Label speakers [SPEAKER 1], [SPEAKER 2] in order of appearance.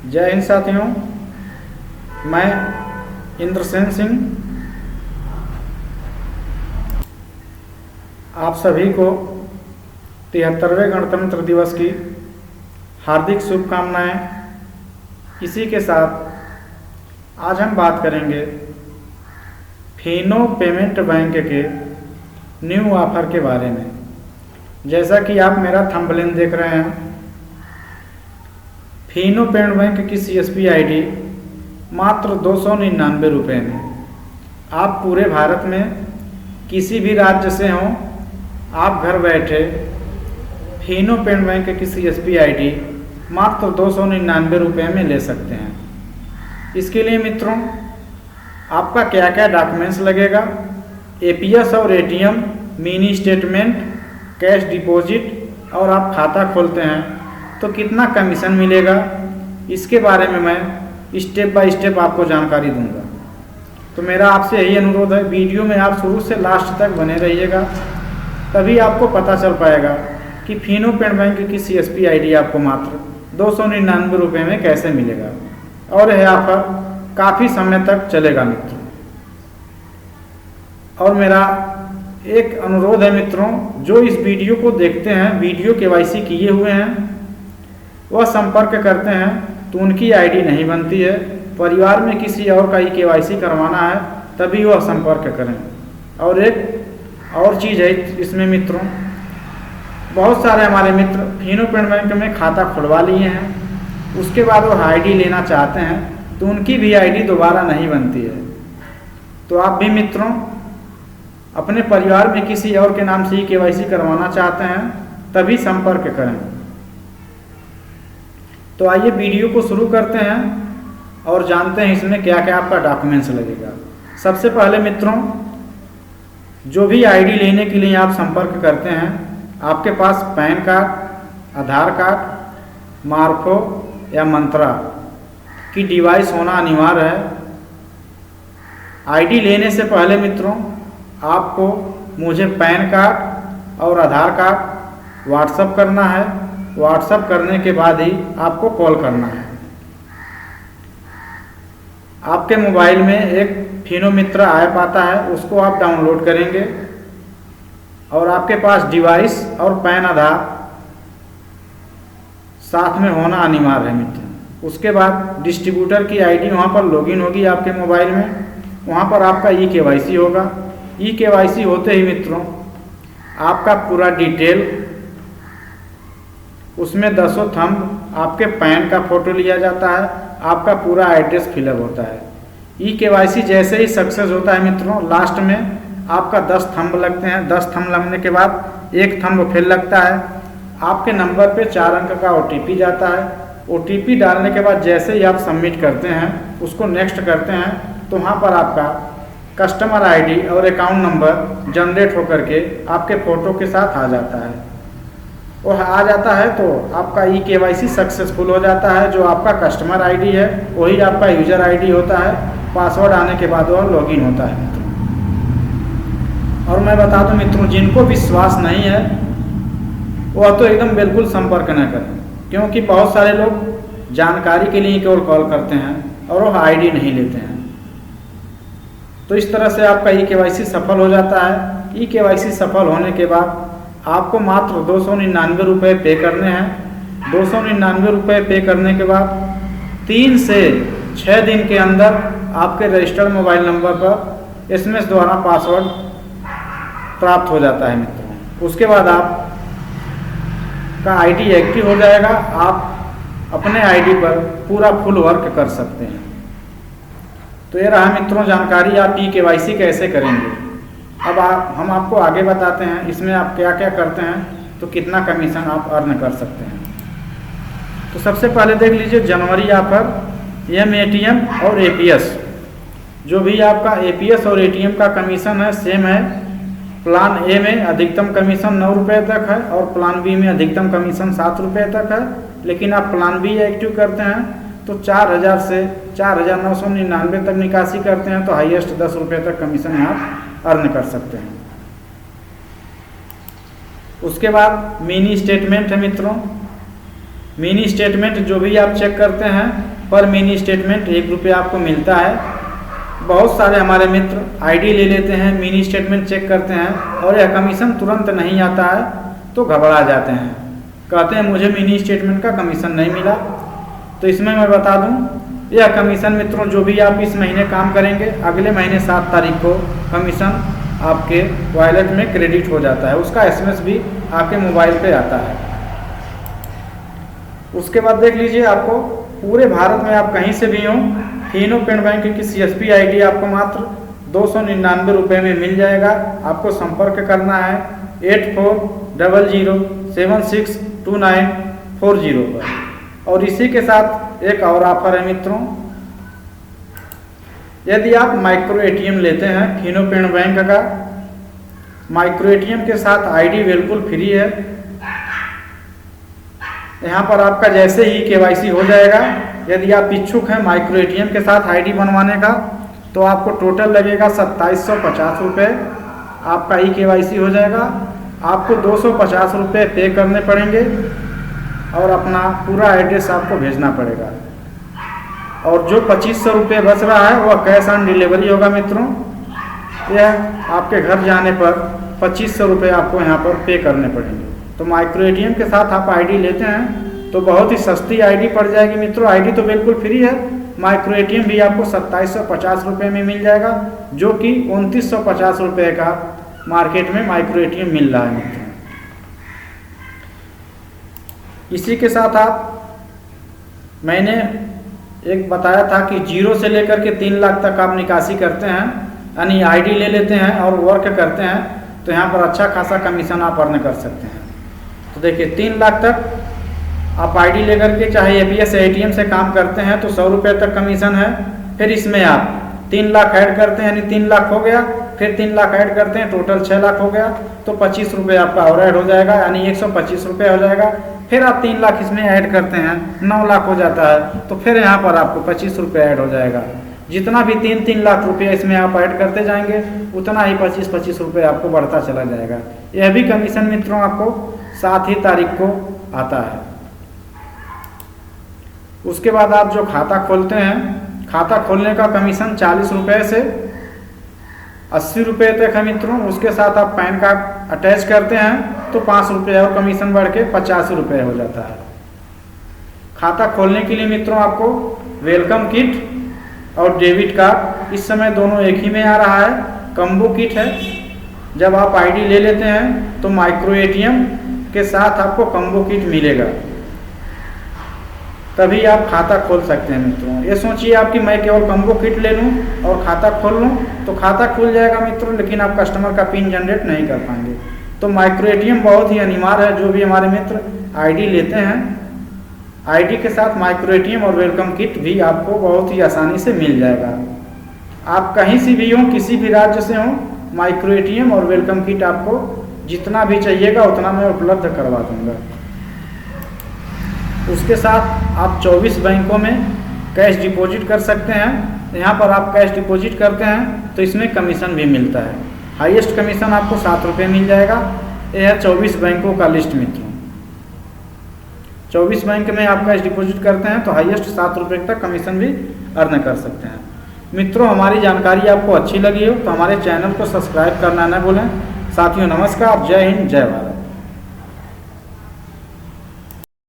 [SPEAKER 1] जय हिंद साथियों, मैं इंद्रसेन सिंह आप सभी को 73वें गणतंत्र दिवस की हार्दिक शुभकामनाएं। इसी के साथ आज हम बात करेंगे फिनो पेमेंट बैंक के न्यू ऑफर के बारे में। जैसा कि आप मेरा थंबनेल देख रहे हैं, फिनो पेमेंट बैंक की CSP ID मात्र 299 रुपये में। आप पूरे भारत में किसी भी राज्य से हों, आप घर बैठे फिनो पेमेंट बैंक की CSP ID मात्र 299 रुपये में ले सकते हैं। इसके लिए मित्रों, आपका क्या क्या डॉक्यूमेंट्स लगेगा, APS और ATM, mini statement, cash deposit और आप खाता खोलते हैं तो कितना कमीशन मिलेगा, इसके बारे में मैं स्टेप बाय स्टेप आपको जानकारी दूंगा। तो मेरा आपसे यही अनुरोध है, वीडियो में आप शुरू से लास्ट तक बने रहिएगा, तभी आपको पता चल पाएगा कि फिनो पेमेंट बैंक की CSP ID आपको मात्र 299 रुपये में कैसे मिलेगा। और यह ऑफर काफ़ी समय तक चलेगा मित्रों। और मेरा एक अनुरोध है मित्रों, जो इस वीडियो को देखते हैं, वीडियो KYC किए हुए हैं, वह संपर्क करते हैं तो उनकी ID नहीं बनती है। परिवार में किसी और का ही KYC करवाना है तभी वह संपर्क करें। और एक और चीज़ है इसमें मित्रों, बहुत सारे हमारे मित्र फिनो पेमेंट बैंक में खाता खुलवा लिए हैं, उसके बाद वो ID लेना चाहते हैं तो उनकी भी ID दोबारा नहीं बनती है। तो आप भी मित्रों अपने परिवार में किसी और के नाम से ही KYC करवाना चाहते हैं तभी संपर्क करें। तो आइए वीडियो को शुरू करते हैं और जानते हैं इसमें क्या क्या आपका डॉक्यूमेंट्स लगेगा। सबसे पहले मित्रों, जो भी ID लेने के लिए आप संपर्क करते हैं, आपके पास पैन कार्ड, आधार कार्ड, मार्को या मंत्रा की डिवाइस होना अनिवार्य है। ID लेने से पहले मित्रों, आपको मुझे पैन कार्ड और आधार कार्ड व्हाट्सएप करना है। व्हाट्सएप करने के बाद ही आपको कॉल करना है। आपके मोबाइल में एक फिनो मित्र ऐप आता है, उसको आप डाउनलोड करेंगे और आपके पास डिवाइस और पैन आधार साथ में होना अनिवार्य है मित्र। उसके बाद डिस्ट्रीब्यूटर की ID वहाँ पर लॉगिन होगी आपके मोबाइल में, वहाँ पर आपका eKYC होगा। eKYC होते ही मित्रों आपका पूरा डिटेल, उसमें 10 थंब, आपके पैन का फोटो लिया जाता है, आपका पूरा एड्रेस फिलअप होता है। eKYC जैसे ही सक्सेस होता है मित्रों, लास्ट में आपका 10 थंब लगते हैं। 10 थंब लगने के बाद एक थंब फिर लगता है। आपके नंबर पे 4 अंक का OTP जाता है। OTP डालने के बाद जैसे ही आप सबमिट करते हैं, उसको नेक्स्ट करते हैं, तो वहाँ पर आपका कस्टमर ID और अकाउंट नंबर जनरेट होकर के आपके फ़ोटो के साथ आ जाता है। वह आ जाता है तो आपका eKYC सक्सेसफुल हो जाता है। जो आपका कस्टमर ID है वही आपका यूज़र ID होता है। पासवर्ड आने के बाद वह लॉगिन होता है मित्रों। और मैं बता दूं मित्रों, जिनको विश्वास नहीं है वह तो एकदम बिल्कुल संपर्क न करें, क्योंकि बहुत सारे लोग जानकारी के लिए केवल कॉल करते हैं और वह ID नहीं लेते हैं। तो इस तरह से आपका eKYC सफल हो जाता है। eKYC सफल होने के बाद आपको मात्र 299 रुपये पे करने हैं। 299 रुपये पे करने के बाद 3 से 6 दिन के अंदर आपके रजिस्टर्ड मोबाइल नंबर पर SMS द्वारा पासवर्ड प्राप्त हो जाता है मित्रों। उसके बाद आपका ID एक्टिव हो जाएगा। आप अपने ID पर पूरा फुल वर्क कर सकते हैं। तो ये रहा मित्रों जानकारी, आप eKYC कैसे करेंगे। अब हम आपको आगे बताते हैं इसमें आप क्या क्या करते हैं तो कितना कमीशन आप अर्न कर सकते हैं। तो सबसे पहले देख लीजिए जनवरी ऑफर, ATM और APS। जो भी आपका APS और ATM का कमीशन है सेम है। प्लान A में अधिकतम कमीशन 9 रुपये तक है और प्लान B में अधिकतम कमीशन 7 रुपये तक है। लेकिन आप प्लान B एक्टिव करते हैं तो 4000 से 4999 तक निकासी करते हैं तो हाईएस्ट 10 रुपये तक कमीशन आप अर्न कर सकते हैं। उसके बाद मिनी स्टेटमेंट है मित्रों। मिनी स्टेटमेंट जो भी आप चेक करते हैं पर मिनी स्टेटमेंट 1 रुपये आपको मिलता है। बहुत सारे हमारे मित्र आईडी ले लेते हैं, मिनी स्टेटमेंट चेक करते हैं और यह कमीशन तुरंत नहीं आता है तो घबरा जाते हैं, कहते हैं मुझे मिनी स्टेटमेंट का कमीशन नहीं मिला। तो इसमें मैं बता दूं, यह कमीशन मित्रों जो भी आप इस महीने काम करेंगे, अगले महीने 7 तारीख को कमीशन आपके वॉलेट में क्रेडिट हो जाता है, उसका एसएमएस भी आपके मोबाइल पे आता है। उसके बाद देख लीजिए, आपको पूरे भारत में आप कहीं से भी हों, फिनो पेमेंट बैंक की CSP आईडी आपको मात्र 299 रुपये में मिल जाएगा। आपको संपर्क करना है 8400762940 पर। और इसी के साथ एक और ऑफर है मित्रों, यदि आप माइक्रो ATM लेते हैं फिनो पेमेंट बैंक का, माइक्रो ATM के साथ आईडी बिल्कुल फ्री है। यहाँ पर आपका जैसे ही KYC हो जाएगा, यदि आप इच्छुक हैं माइक्रो ATM के साथ आईडी बनवाने का, तो आपको टोटल लगेगा 2750 रुपये। आपका KYC हो जाएगा, आपको 250 रुपये पे करने पड़ेंगे और अपना पूरा एड्रेस आपको भेजना पड़ेगा। और जो 2500 रुपये बच रहा है वह कैश ऑन डिलीवरी होगा मित्रों। यह आपके घर जाने पर 2500 रुपये आपको यहाँ पर पे करने पड़ेंगे। तो माइक्रो ATM के साथ आप आईडी लेते हैं तो बहुत ही सस्ती आईडी पड़ जाएगी मित्रों। आईडी तो बिल्कुल फ्री है, माइक्रो ATM भी आपको 2750 रुपये में मिल जाएगा, जो कि 2950 रुपये का मार्केट में माइक्रो ATM मिल रहा है मित्रों। इसी के साथ मैंने एक बताया था कि 0 से लेकर के 3 लाख तक आप निकासी करते हैं, यानी आईडी ले लेते हैं और वर्क करते हैं, तो यहाँ पर अच्छा खासा कमीशन आप अर्न कर सकते हैं। तो देखिए 3 लाख तक आप आईडी लेकर के चाहे ABS ATM से काम करते हैं तो 100 रुपये तक कमीशन है। फिर इसमें आप 3 लाख ऐड करते हैं, यानी 3 लाख हो गया, फिर 3 लाख ऐड करते हैं, टोटल 6 लाख हो गया, तो 25 रुपये आपका और ऐड हो जाएगा, यानी 125 रुपये हो जाएगा। फिर आप 3 लाख इसमें ऐड करते हैं, 9 लाख हो जाता है, तो फिर यहाँ पर आपको 25 रुपये ऐड हो जाएगा। जितना भी 3-3 लाख रुपये इसमें आप ऐड करते जाएंगे, उतना ही 25-25 रुपये आपको बढ़ता चला जाएगा। यह भी कमीशन मित्रों आपको 7 ही तारीख को आता है। उसके बाद आप जो खाता खोलते हैं, खाता खोलने का कमीशन 40 रुपये से 80 रुपये तक है मित्रों। उसके साथ आप पैन कार्ड अटैच करते हैं तो 5 रुपये और कमीशन बढ़ के 85 रुपये हो जाता है। खाता खोलने के लिए मित्रों आपको वेलकम किट और डेबिट कार्ड, इस समय दोनों एक ही में आ रहा है, कम्बो किट है। जब आप आईडी ले लेते हैं तो माइक्रो ATM के साथ आपको कम्बो किट मिलेगा, तभी आप खाता खोल सकते हैं मित्रों। ये सोचिए आप कि मैं केवल कम्बो किट ले लूँ और खाता खोल लूँ तो खाता खुल जाएगा मित्रों, लेकिन आप कस्टमर का पिन जनरेट नहीं कर पाएंगे। तो माइक्रो ATM बहुत ही अनिवार्य है। जो भी हमारे मित्र आईडी लेते हैं, आईडी के साथ माइक्रो ATM और वेलकम किट भी आपको बहुत ही आसानी से मिल जाएगा। आप कहीं से भी हों, किसी भी राज्य से हों, माइक्रो ATM और वेलकम किट आपको जितना भी चाहिएगा उतना मैं उपलब्ध करवा दूंगा। उसके साथ आप 24 बैंकों में कैश डिपॉजिट कर सकते हैं। यहाँ पर आप कैश डिपॉजिट करते हैं तो इसमें कमीशन भी मिलता है। हाईएस्ट कमीशन आपको 7 रुपये मिल जाएगा। यह है 24 बैंकों का लिस्ट मित्रों। 24 बैंक में आप कैश डिपॉजिट करते हैं तो हाईएस्ट 7 रुपये तक कमीशन भी अर्न कर सकते हैं। मित्रों, हमारी जानकारी आपको अच्छी लगी हो तो हमारे चैनल को सब्सक्राइब करना न भूलें। साथियों नमस्कार, जय हिंद, जय भारत।